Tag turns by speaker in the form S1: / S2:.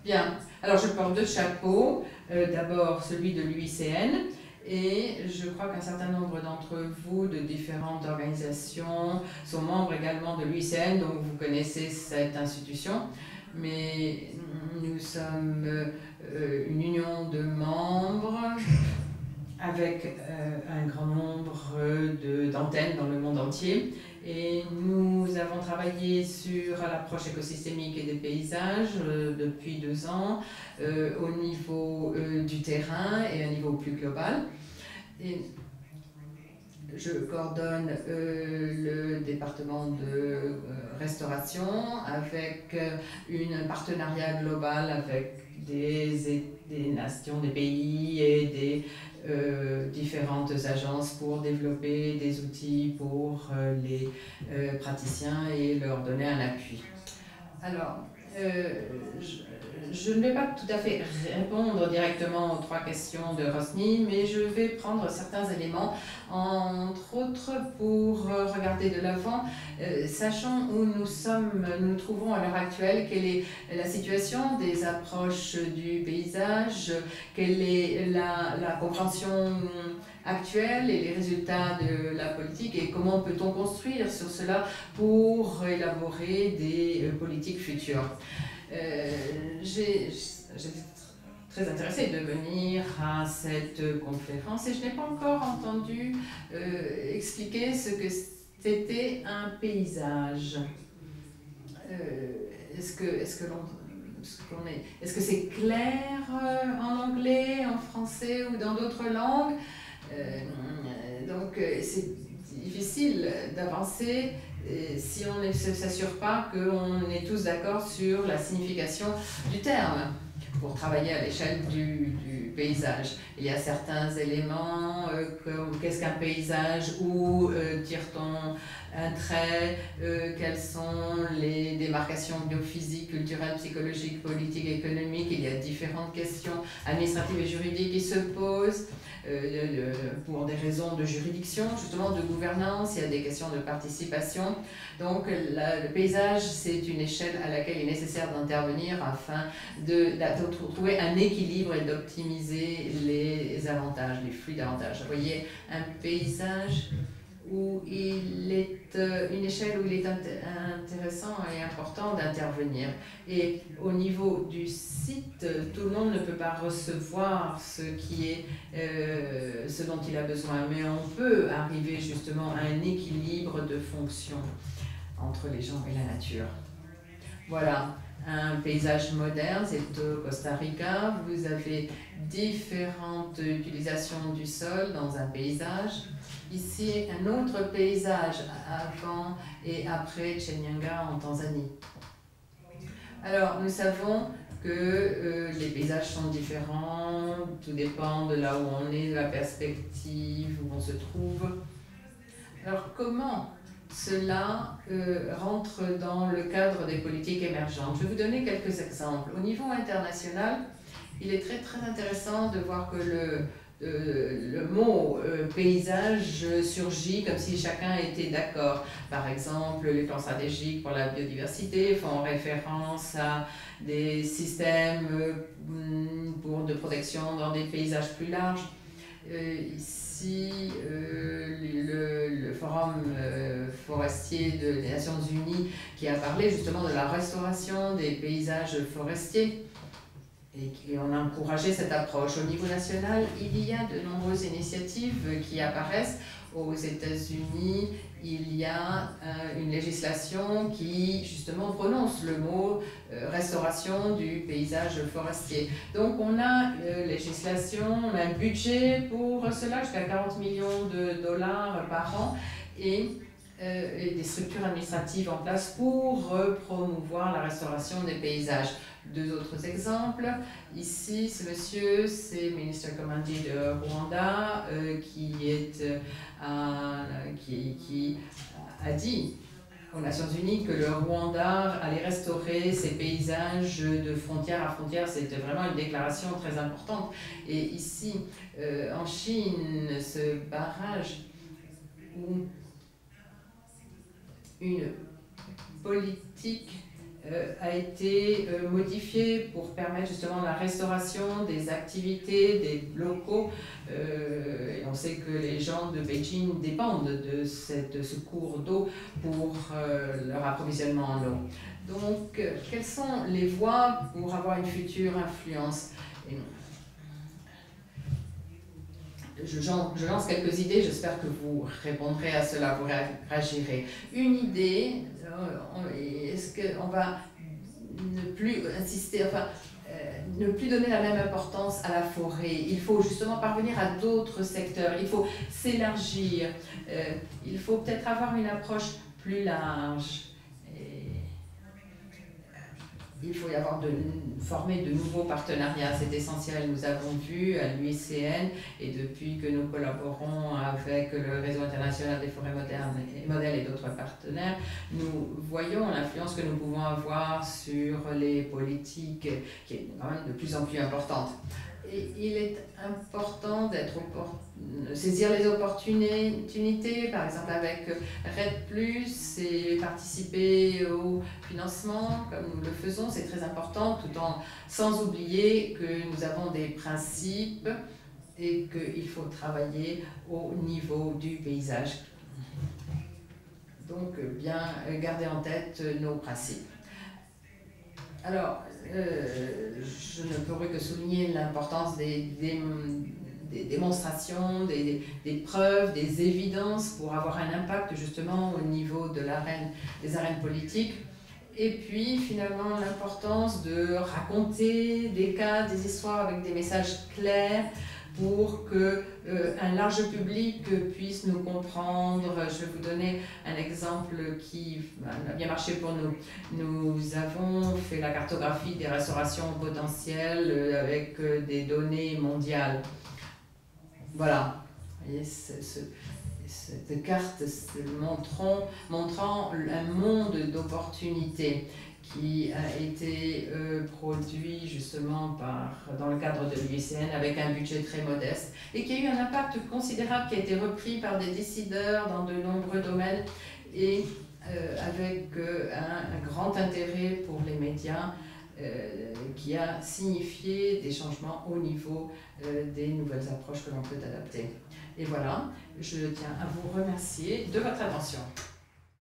S1: Bien, alors je porte deux chapeaux. D'abord celui de l'UICN, et je crois qu'un certain nombre d'entre vous de différentes organisations sont membres également de l'UICN, donc vous connaissez cette institution. Mais nous sommes une union de membres avec un grand nombre d'antennes dans le monde entier. Et nous avons travaillé sur l'approche écosystémique et des paysages depuis 2 ans au niveau du terrain et à un niveau plus global. Et je coordonne le département de restauration avec un partenariat global avec des nations, des pays et des différentes agences pour développer des outils pour les praticiens et leur donner un appui. Alors, je ne vais pas tout à fait répondre directement aux 3 questions de Rosny, mais je vais prendre certains éléments, entre autres pour regarder de l'avant, sachant où nous nous trouvons à l'heure actuelle, quelle est la situation des approches du paysage, quelle est la compréhension actuelle et les résultats de la politique, et comment peut-on construire sur cela pour élaborer des politiques futures. J'étais très intéressée de venir à cette conférence et je n'ai pas encore entendu expliquer ce que c'était un paysage. Est-ce que c'est clair en anglais, en français ou dans d'autres langues? Donc c'est difficile d'avancer si on ne s'assure pas qu'on est tous d'accord sur la signification du terme pour travailler à l'échelle du paysage. Il y a certains éléments comme qu'est-ce qu'un paysage, où tire-t-on un trait, quelles sont les démarcations biophysiques, culturelles, psychologiques, politiques, économiques. Il y a différentes questions administratives et juridiques qui se posent. Pour des raisons de juridiction, justement de gouvernance, il y a des questions de participation. Donc le paysage, c'est une échelle à laquelle il est nécessaire d'intervenir afin de trouver un équilibre et d'optimiser les avantages, les flux d'avantages. Vous voyez, un paysage où il est une échelle où il est intéressant et important d'intervenir. Et au niveau du site, tout le monde ne peut pas recevoir ce dont il a besoin, mais on peut arriver justement à un équilibre de fonction entre les gens et la nature. Voilà, un paysage moderne, c'est au Costa Rica. Vous avez différentes utilisations du sol dans un paysage. Ici, un autre paysage avant et après Chenyanga en Tanzanie. Alors, nous savons que les paysages sont différents, tout dépend de là où on est, de la perspective où on se trouve. Alors, comment cela rentre dans le cadre des politiques émergentes? Je vais vous donner quelques exemples. Au niveau international, il est très très intéressant de voir que le mot paysage surgit comme si chacun était d'accord. Par exemple, les plans stratégiques pour la biodiversité font référence à des systèmes de protection dans des paysages plus larges. Ici, le Forum forestier des Nations Unies qui a parlé justement de la restauration des paysages forestiers. Et on a encouragé cette approche. Au niveau national, il y a de nombreuses initiatives qui apparaissent. Aux États-Unis, il y a une législation qui justement prononce le mot restauration du paysage forestier. Donc on a législation, on a un budget pour cela, jusqu'à 40 millions de dollars par an, et des structures administratives en place pour promouvoir la restauration des paysages. 2 autres exemples. Ici, ce monsieur, c'est Minister Komandi de Rwanda qui a dit aux Nations Unies que le Rwanda allait restaurer ses paysages de frontière à frontière. C'était vraiment une déclaration très importante. Et ici, en Chine, ce barrage où une politique a été modifié pour permettre justement la restauration des activités, des locaux. Et on sait que les gens de Beijing dépendent de ce cours d'eau pour leur approvisionnement en eau. Donc, quelles sont les voies pour avoir une future influence? Je lance quelques idées, j'espère que vous répondrez à cela, vous réagirez. Une idée, est-ce qu'on va ne plus insister, ne plus donner la même importance à la forêt? Il faut justement parvenir à d'autres secteurs, il faut s'élargir, il faut peut-être avoir une approche plus large. Il faut y avoir former de nouveaux partenariats, c'est essentiel. Nous avons vu à l'UICN, et depuis que nous collaborons avec le Réseau international des forêts modèles et d'autres partenaires, nous voyons l'influence que nous pouvons avoir sur les politiques qui est quand même de plus en plus importante. Et il est important de saisir les opportunités, par exemple avec RED+, et participer au financement comme nous le faisons, c'est très important, sans oublier que nous avons des principes et qu'il faut travailler au niveau du paysage. Donc bien garder en tête nos principes. Alors, je ne pourrais que souligner l'importance des démonstrations, des preuves, des évidences pour avoir un impact justement au niveau de des arènes politiques. Et puis finalement l'importance de raconter des cas, des histoires avec des messages clairs pour qu'un large public puisse nous comprendre. Je vais vous donner un exemple qui a bien marché pour nous. Nous avons fait la cartographie des restaurations potentielles avec des données mondiales. Voilà. Vous voyez, cette carte montrant un monde d'opportunités qui a été produit justement dans le cadre de l'UICN avec un budget très modeste et qui a eu un impact considérable, qui a été repris par des décideurs dans de nombreux domaines et avec un grand intérêt pour les médias qui a signifié des changements au niveau des nouvelles approches que l'on peut adapter. Et voilà, je tiens à vous remercier de votre attention.